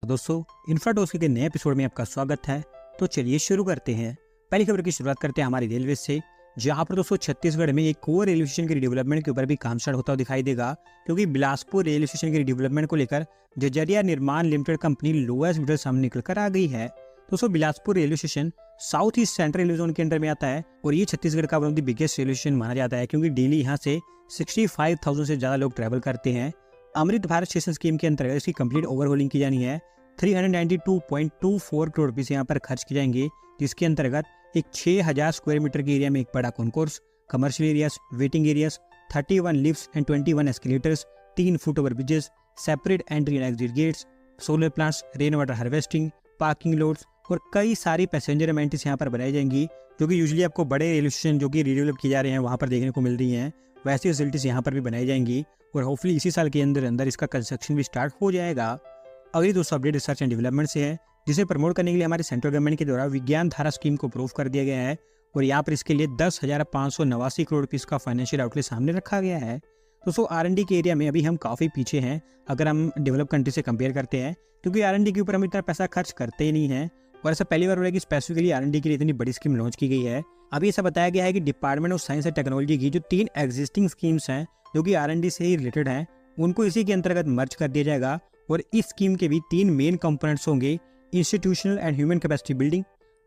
दोस्तों, इन्फ्राटॉक्स के नए एपिसोड में आपका स्वागत है। तो चलिए शुरू करते हैं। पहली खबर की शुरुआत करते हैं हमारी रेलवे से, जहां पर दोस्तों छत्तीसगढ़ में एक और रेलवे स्टेशन की डेवलपमेंट के ऊपर भी काम स्टार्ट होता हुआ दिखाई देगा, क्योंकि बिलासपुर रेलवे स्टेशन की डेवलपमेंट को लेकर जजरिया निर्माण लिमिटेड कंपनी लोएस्ट बिडर सामने निकल कर आ गई है। दोस्तों, Bilaspur railway station south east central railway zone के अंडर में आता है और ये छत्तीसगढ़ का one of the biggest railway station माना जाता है, क्योंकि डेली यहाँ से 65,000 से ज्यादा लोग ट्रैवल करते हैं। अमृत भारत स्टेशन स्कीम के अंतर्गत इसकी कंप्लीट ओवरहोलिंग की जानी है। 392.24 करोड़ रुपए यहाँ पर खर्च किए जाएंगे, जिसके अंतर्गत एक 6,000 स्क्वायर मीटर के एरिया में एक बड़ा concourse, commercial areas, waiting areas, 31 lifts and 21 escalators, 3 foot over bridges, separate entry and exit gates, solar plants, rain water harvesting, parking lots और कई सारी पैसेंजर अमेनिटीज यहाँ पर बनाई जाएंगी, जो कि यूजुअली आपको बड़े रेलवे स्टेशन जो कि रीडेवलप किए जा रहे हैं वहाँ पर देखने को मिल रही हैं। वैसी फैसिलिटीज यहाँ पर भी बनाई जाएंगी और होपफुली इसी साल के अंदर अंदर इसका कंस्ट्रक्शन भी स्टार्ट हो जाएगा। अगली दोस्तों अपडेट रिसर्च एंड डेवलपमेंट से है, जिसे प्रमोट करने के लिए हमारे सेंट्रल गवर्नमेंट के द्वारा विज्ञान धारा स्कीम को अप्रूव कर दिया गया है और यहाँ पर इसके लिए 10,589 करोड़ रुपीस का फाइनेंशियल आउटले सामने रखा गया है। दोस्तों, R&D के एरिया में अभी हम काफ़ी पीछे हैं अगर हम डेवलप कंट्री से कंपेयर करते हैं, क्योंकि R&D के ऊपर हम इतना पैसा खर्च करते ही नहीं है और ऐसा पहली बार हो रहा है कि स्पेसिफिकली R&D के लिए इतनी बड़ी स्कीम लॉन्च की गई है। अभी ऐसा बताया गया है कि department of science and technology की जो 3 एग्जिस्टिंग स्कीम्स हैं जो कि R&D से ही रिलेटेड हैं, उनको इसी के अंतर्गत मर्ज कर दिया जाएगा और इस स्कीम के भी 3 मेन कंपोनेंट्स होंगे: institutional and human capacity building,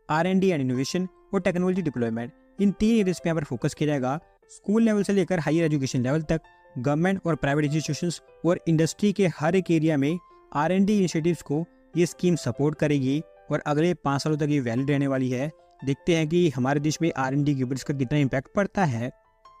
R&D and innovation और टेक्नोलॉजी डिप्लॉयमेंट। इन 3 एरियाज पे यहाँ पर फोकस किया जाएगा। स्कूल लेवल से लेकर हायर एजुकेशन लेवल तक गवर्नमेंट और प्राइवेट इंस्टीट्यूशंस और इंडस्ट्री के हर एक एरिया में R&D इनिशिएटिव्स को ये स्कीम सपोर्ट करेगी और अगले 5 सालों तक ये वैलिड रहने वाली है। देखते हैं कि हमारे देश में R&D के ऊपर इसका कितना इम्पैक्ट पड़ता है।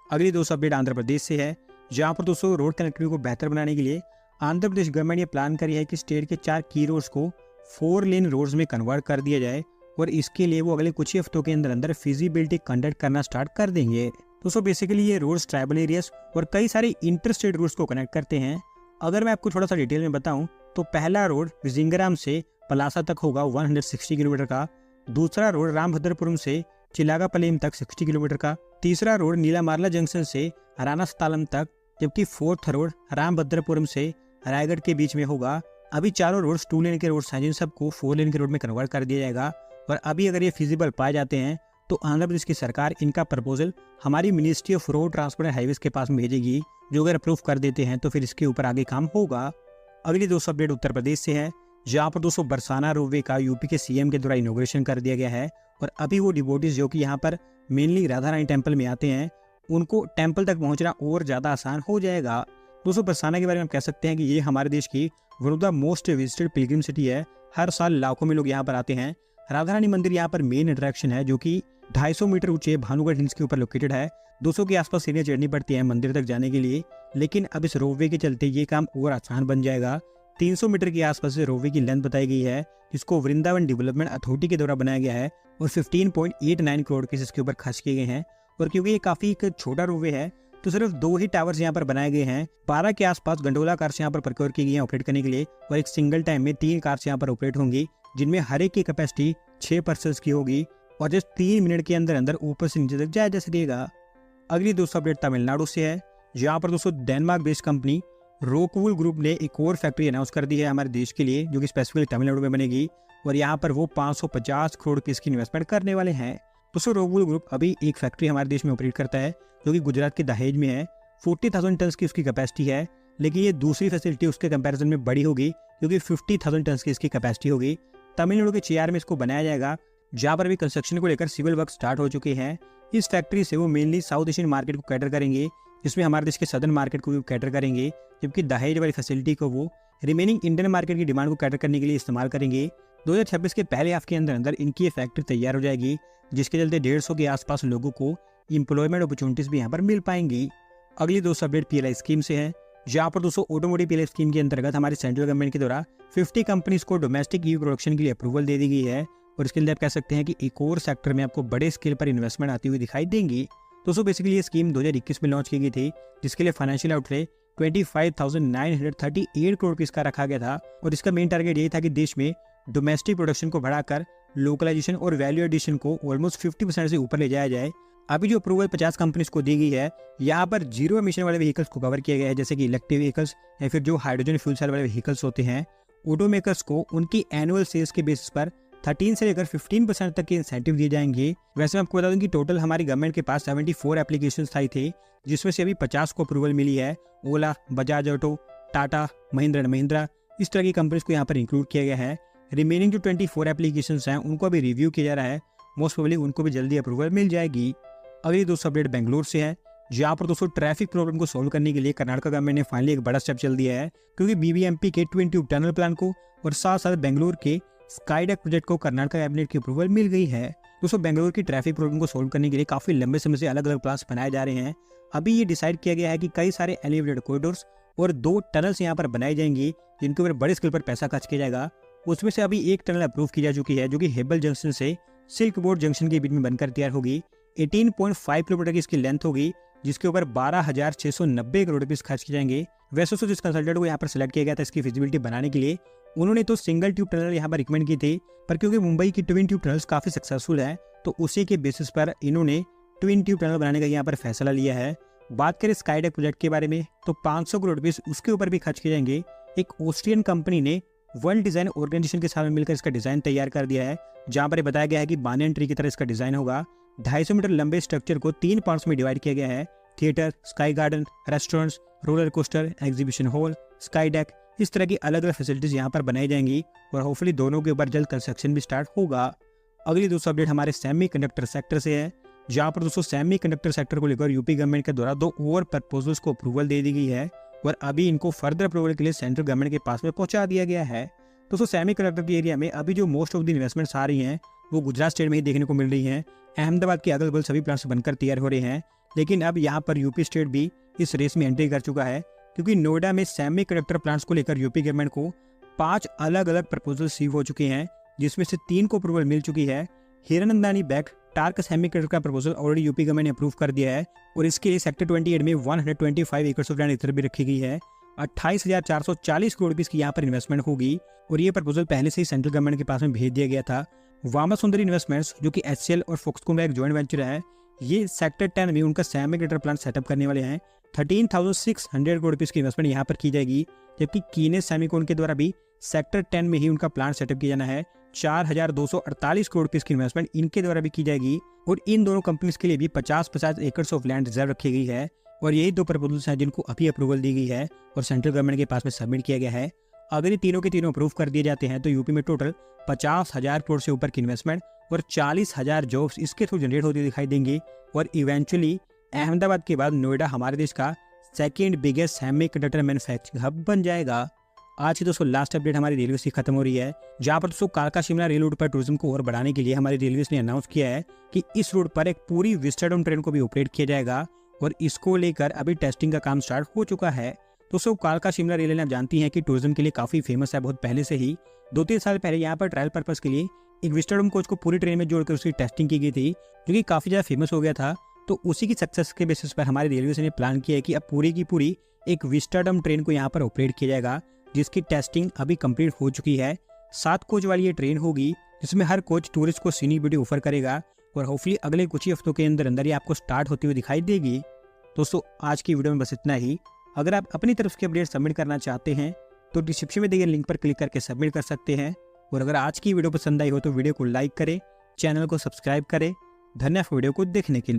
अगली दोस्तों अपडेट आंध्र प्रदेश से है, जहाँ पर दोस्तों रोड कनेक्टिविटी को बेहतर बनाने के लिए आंध्र प्रदेश गवर्नमेंट ये प्लान करी है कि स्टेट के 4 की रोड्स को 4 लेन रोड्स में कन्वर्ट कर दिया जाए और इसके लिए वो अगले कुछ ही हफ्तों के अंदर अंदर फिजिबिलिटी कंडक्ट करना स्टार्ट कर देंगे। दोस्तों, बेसिकली ये रोड्स ट्राइबल एरियाज और कई सारे इंटर स्टेट रूट्स को कनेक्ट करते हैं। अगर मैं आपको थोड़ा सा डिटेल में बताऊं तो पहला रोड विजिंगराम से पलासा तक होगा 160 किलोमीटर का, दूसरा रोड रामभद्रपुरम से चिलागापलेम तक 60 किलोमीटर का, तीसरा रोड नीलामारला जंक्शन से हरानास्थालम तक, जबकि फोर्थ रोड रामभद्रपुरम से रायगढ़ के बीच में होगा। अभी चारों रोड्स 2 लेन के रोड्स हैं, जिन सबको 4 लेन के रोड में कन्वर्ट कर दिया जाएगा और अभी अगर ये फिजिबल पाए जाते हैं तो आंध्र प्रदेश की सरकार इनका प्रपोजल हमारी ministry of road transport and highways के पास भेजेगी, जो अगर अप्रूव कर देते हैं तो फिर इसके ऊपर आगे काम होगा। अगली दोस्तों अपडेट उत्तर प्रदेश से है, जहाँ पर दोस्तों बरसाना रोपवे का यूपी के सीएम के द्वारा इनॉग्रेशन कर दिया गया है और अभी वो डिवोटीज जो कि यहाँ पर मेनली राधा रानी टेम्पल में आते हैं, उनको टेम्पल तक पहुँचना और ज़्यादा आसान हो जाएगा। दोस्तों, बरसाना के बारे में हम कह सकते हैं कि ये हमारे देश की one of the most visited Pilgrim city है। हर साल लाखों में लोग यहाँ पर आते हैं। राधा रानी मंदिर यहाँ पर मेन अट्रैक्शन है, जो कि 250 मीटर ऊंचे भानुगढ़ हिल्स के ऊपर लोकेटेड है। 200 के आसपास सीढ़ियाँ चढ़नी पड़ती है मंदिर तक जाने के लिए, लेकिन अब इस रोपवे के चलते ये काम और आसान बन जाएगा। 300 मीटर के आसपास से रोपवे की लेंथ बताई गई है, जिसको वृंदावन डेवलपमेंट अथॉरिटी के द्वारा बनाया गया है और 15.89 करोड़ के इसके ऊपर खर्च किए गए हैं। और क्योंकि ये काफी एक छोटा रोपवे है तो सिर्फ 2 ही टावर्स यहाँ पर बनाए गए हैं। 12 के आसपास गंडोला कार्स यहाँ पर प्रोक्योर की गई हैं ऑपरेट करने के लिए और एक सिंगल टाइम में 3 कार्स यहाँ पर ऑपरेट होंगी, जिनमें हर एक की कैपेसिटी 6 पर्सन्स की होगी और जस्ट 3 मिनट के अंदर अंदर ऊपर से नीचे तक जाया जा सकेगा। अगली दोस्तों अपडेट तमिलनाडु से है, जहाँ पर दोस्तों डेनमार्क बेस्ड कंपनी रोकवूल ग्रुप ने एक और फैक्ट्री अनाउंस कर दी है हमारे देश के लिए, जो कि स्पेसिफिकली तमिलनाडु में बनेगी और यहाँ पर वो 550 करोड़ की इसकी इन्वेस्टमेंट करने वाले हैं। दोस्तों, रोकवूल ग्रुप अभी एक फैक्ट्री हमारे देश में ऑपरेट करता है, जो कि गुजरात के दहेज में है। 40,000 टन की उसकी कैपेसिटी है, लेकिन ये दूसरी फैसिलिटी उसके कंपैरिजन में बड़ी होगी, क्योंकि 50,000 टन की इसकी कैपेसिटी होगी। तमिलनाडु के चियार में इसको बनाया जाएगा, जहाँ पर भी कंस्ट्रक्शन को लेकर सिविल वर्क स्टार्ट हो चुके हैं। इस फैक्ट्री से वो मेनली साउथ एशियन मार्केट को कैटर करेंगे, जिसमें हमारे देश के सदर्न मार्केट को भी कैटर करेंगे, जबकि दहेज वाली फैसिलिटी को वो रिमेनिंग इंडियन मार्केट की डिमांड को कैटर करने के लिए इस्तेमाल करेंगे। 2026 के पहले हाफ के अंदर अंदर इनकी ये फैक्ट्री तैयार हो जाएगी, जिसके चलते 150 के आसपास लोगों को एम्प्लॉयमेंट अपॉर्चुनिटीज भी यहाँ पर मिल पाएंगी। अगली दोस्तों अपडेट PLI स्कीम से है, जहाँ पर दोस्तों ऑटोमोटिव PLI स्कीम के अंतर्गत हमारी सेंट्रल गवर्नमेंट के द्वारा 50 कंपनीज को डोमेस्टिक EV प्रोडक्शन के लिए अप्रूवल दे दी गई है और इसके लिए आप कह सकते हैं कि एक और सेक्टर में आपको बड़े स्केल पर इन्वेस्टमेंट आती हुई दिखाई देंगी। दोस्तों, बेसिकली ये स्कीम 2021 में लॉन्च की गई थी, जिसके लिए फाइनेंशियल आउटले 25,938 करोड़ रुपीस का रखा गया था और इसका मेन टारगेट यही था कि देश में डोमेस्टिक प्रोडक्शन को बढ़ाकर लोकलाइजेशन और वैल्यू एडिशन को ऑलमोस्ट 50% से ऊपर ले जाया जाए। अभी जो अप्रूवल 50 कंपनीज को दी गई है, यहाँ पर जीरो एमिशन वाले व्हीकल्स को कवर किया गया है, जैसे कि इलेक्ट्रिक व्हीकल्स या फिर जो हाइड्रोजन फ्यूल सेल वाले व्हीकल्स होते हैं ऑटो मेकर्स को उनकी एनुअल सेल्स के बेसिस पर 13 से लेकर 15% तक के इंसेंटिव दिए जाएंगे। वैसे मैं आपको बता दूं कि टोटल हमारी गवर्नमेंट के पास 74 एप्लीकेशन आई थे, जिसमें से अभी 50 को अप्रूवल मिली है। ओला, बजाज ऑटो, टाटा, महिंद्रा एंड महिंद्रा, इस तरह की कंपनीज को यहाँ पर इंक्लूड किया गया है। रिमेनिंग जो 24 एप्लीकेशन हैं उनको अभी रिव्यू किया जा रहा है, मोस्ट प्रोबेबली उनको भी जल्दी अप्रूवल मिल जाएगी। अगली दोस्तों अपडेट बेंगलुरु से है, जहाँ पर दोस्तों ट्रैफिक प्रॉब्लम को सोल्व करने के लिए कर्नाटक गवर्नमेंट ने फाइनली एक बड़ा स्टेप चल दिया है, क्योंकि बीबीएमपी के ट्विन ट्यूब टनल प्लान को और साथ साथ बेंगलुरु के स्काईडेक प्रोजेक्ट को कर्नाटक कैबिनेट की अप्रूवल मिल गई है। दोस्तों बेंगलुरु की ट्रैफिक प्रॉब्लम को सोल्व करने के लिए काफी लंबे समय से अलग अलग प्लान्स बनाए जा रहे हैं। अभी ये डिसाइड किया गया है कि कई सारे एलिवेटेड कॉरिडोर्स और 2 टनल्स यहाँ पर बनाई जाएंगी, जिनके ऊपर बड़े स्केल पर पैसा खर्च किया जाएगा। उसमें से अभी एक टनल अप्रूव की जा चुकी है, जो कि हेबल जंक्शन से सिल्क बोर्ड जंक्शन के बीच में बनकर तैयार होगी। 18.5 किलोमीटर की इसकी लेंथ होगी, जिसके ऊपर 12,690 करोड़ रुपए खर्च किए जाएंगे। वैसे तो जिस कंसल्टेंट को यहाँ पर सिलेक्ट किया गया था इसकी फिजिबिलिटी बनाने के लिए, उन्होंने तो सिंगल ट्यूब टनल यहाँ पर रिकमेंड की थी, पर क्योंकि मुंबई की ट्विन ट्यूब टनल्स काफी सक्सेसफुल है, तो उसी के बेसिस पर इन्होंने ट्विन ट्यूब टनल बनाने का यहाँ पर फैसला लिया है। बात करें स्काईडेक प्रोजेक्ट के बारे में, तो 500 करोड़ रुपए उसके ऊपर भी खर्च किए जाएंगे। एक ऑस्ट्रियन कंपनी ने वर्ल्ड डिजाइन ऑर्गेनाइजेशन के साथ मिलकर इसका डिजाइन तैयार कर दिया है, जहां पर बताया गया है कि बानियन ट्री की तरह इसका डिजाइन होगा। 250 मीटर लंबे स्ट्रक्चर को 3 पार्ट्स में डिवाइड किया गया है। Theatre, sky garden, restaurants, roller coaster, exhibition hall, sky deck, इस तरह की अलग अलग फैसिलिटीज यहाँ पर बनाई जाएंगी और होपफुली दोनों के ऊपर जल्द कंस्ट्रक्शन भी स्टार्ट होगा। अगली दोस्तों अपडेट हमारे सेमीकंडक्टर सेक्टर से है, जहाँ पर दोस्तों सेमीकंडक्टर सेक्टर को लेकर यूपी गवर्नमेंट के द्वारा 2 और प्रपोजल्स को अप्रूवल दे दी गई है और अभी इनको फर्दर अप्रूवल के लिए सेंट्रल गवर्नमेंट के पास में पहुंचा दिया गया है। दोस्तों सेमीकंडक्टर के एरिया में अभी जो मोस्ट ऑफ द इन्वेस्टमेंट्स आ रही हैं वो गुजरात स्टेट में ही देखने को मिल रही हैं। अहमदाबाद के अगल बगल सभी प्लांट्स बनकर तैयार हो रहे हैं, लेकिन अब यहाँ पर यूपी स्टेट भी इस रेस में एंट्री कर चुका है, क्योंकि नोएडा में सेमीकंडक्टर प्लांट्स को लेकर यूपी गवर्नमेंट को 5 अलग अलग प्रपोजल रिसीव हो चुके हैं, जिसमें से 3 को अप्रूवल मिल चुकी है। हीरानंदानी बैक टार्क सेमीकंडक्टर का प्रपोजल ऑलरेडी यूपी गवर्नमेंट ने अप्रूव कर दिया है और इसके लिए सेक्टर 28 में 125 एकड़ ऑफ लैंड इधर भी रखी गई है। 28,440 करोड़ रुपए की यहाँ पर इन्वेस्टमेंट होगी और ये प्रपोजल पहले से ही सेंट्रल गवर्नमेंट के पास में भेज दिया गया था। वामा सुंदरी इन्वेस्टमेंट्स, जो कि HCL और फॉक्सकॉन का एक जॉइंट वेंचर है, ये सेक्टर 10 में उनका सेमीकंडक्टर प्लांट सेटअप करने वाले हैं। 13,600 करोड़ रुपए की इन्वेस्टमेंट यहाँ पर की जाएगी, जबकि कीनेस सेमीकॉन के द्वारा भी सेक्टर 10 में ही उनका प्लांट सेटअप किया जाना है। 4,248 करोड़ रुपए की इन्वेस्टमेंट इनके द्वारा भी की जाएगी और इन दोनों कंपनीज के लिए भी 50-50 एकड़ ऑफ लैंड रिजर्व रखी गई है और यही 2 प्रपोजल्स हैं जिनको अभी अप्रूवल दी गई है और सेंट्रल गवर्नमेंट के पास में सबमिट किया गया है। अगर ये तीनों के तीनों अप्रूव कर दिए जाते हैं तो यूपी में टोटल 50,000 करोड़ से ऊपर की इन्वेस्टमेंट और 40,000 जॉब्स इसके थ्रू जनरेट होती दिखाई देंगी और इवेंचुअली अहमदाबाद के बाद नोएडा हमारे देश का second biggest semiconductor manufacturing hub बन जाएगा। आज की दोस्तों लास्ट अपडेट हमारी रेलवे से खत्म हो रही है, जहां पर दोस्तों कालका शिमला रेल रूट पर टूरिज्म को और बढ़ाने के लिए हमारी रेलवे ने अनाउंस किया है कि इस रूट पर एक पूरी विस्टाडोम ट्रेन को भी ऑपरेट किया जाएगा और इसको लेकर अभी टेस्टिंग का काम स्टार्ट हो चुका है। दोस्तों कालका शिमला रेल लाइन आप जानती हैं कि टूरिज्म के लिए काफी फेमस है, बहुत पहले से ही 2-3 साल पहले यहाँ पर ट्रायल पर्पज के लिए एक विस्टाडोम कोच को पूरी ट्रेन में जोड़कर उसकी टेस्टिंग की गई थी, जो कि काफी ज्यादा फेमस हो गया था। तो उसी की सक्सेस के बेसिस पर हमारी रेलवे ने प्लान किया है कि अब पूरी की पूरी एक विस्टाडोम ट्रेन को यहाँ पर ऑपरेट किया जाएगा, जिसकी टेस्टिंग अभी कंप्लीट हो चुकी है। 7 कोच वाली ये ट्रेन होगी, जिसमें हर कोच टूरिस्ट को सीनिक ब्यूटी ऑफर करेगा और होपफुली अगले कुछ ही हफ्तों के अंदर अंदर ये आपको स्टार्ट होती हुई दिखाई देगी। दोस्तों आज की वीडियो में बस इतना ही। अगर आप अपनी तरफ के अपडेट सबमिट करना चाहते हैं तो डिस्क्रिप्शन में दिए लिंक पर क्लिक करके सबमिट कर सकते हैं और अगर आज की वीडियो पसंद आई हो तो वीडियो को लाइक करें, चैनल को सब्सक्राइब करें। धन्यवाद वीडियो को देखने के लिए।